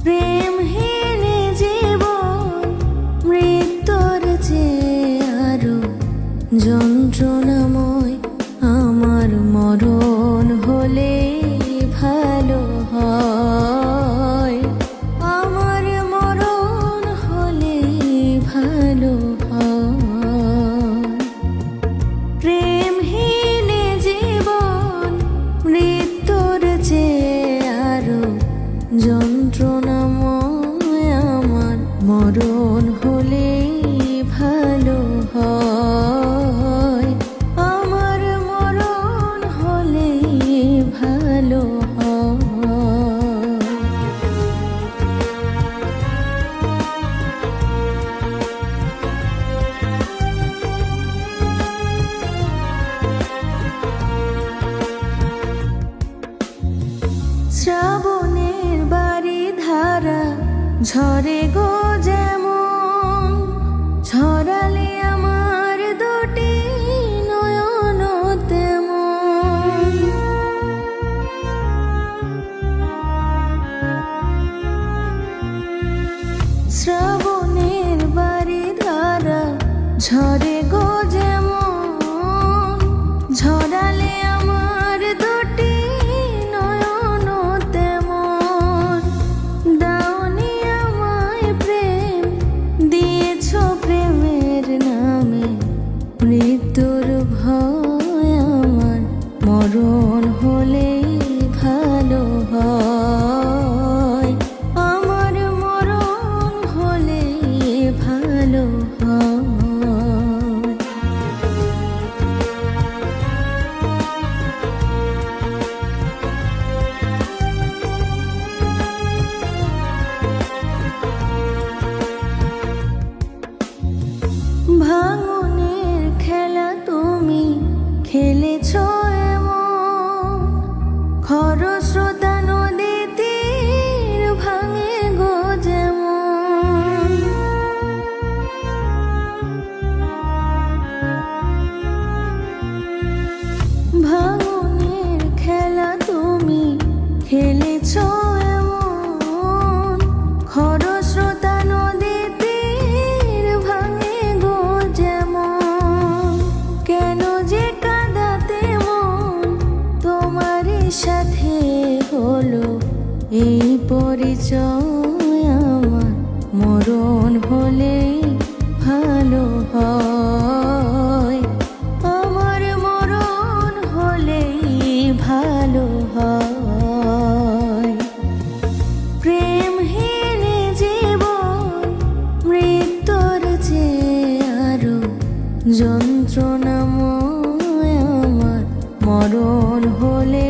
প্রেমহীন জীবন মৃত্যুর চেয়ে আরো যন্ত্রণাময়। আমার মরণ হলে ভালো হয়, আমার মরণ হলে ভালো হয়। প্রেমহীন জীবন মৃত্যুর চেয়ে আরো যন্ত্রণাময়। আমার মরণ হলে ভালো হয়, আমার মরণ হলে ভালো হয়। শ্রাবণের বাড়ি ধারা ঝরে গো যেমন, ঝরালে আমার দুটি নয়ন তেমন। শ্রাবণের বাড়ি ধারা ঝরে গো যেমন, ঝরালে আমার দুটি নয়ন তেমন। দাওনি আমায় প্রেম, দিয়েছ প্রেমের নামে মৃত্যুর ভয়। আমার মরণ হলেই ভালো হয়, আমার মরণ হলেই ভালো হয়। ভাঙনের খেলা তুমি খেলেছ এমন, খরস্রোতা নদী তীর ভাঙে গো যেমন। ভাঙনের খেলা তুমি খেলেছ এমন, খরস্রোতা নদী তীর ভাঙে গো যেমন। কেন যে কাঁদাতে মন তোমারই সাথে হলো এই পরিচয়। আমার মরণ হলে ভালো হয়, আমার মরণ হলেই ভালো হয়। প্রেমহীন জীবন মৃত্যুর চেয়ে আরো যন্ত্রণাময়। আমার মরণ হলে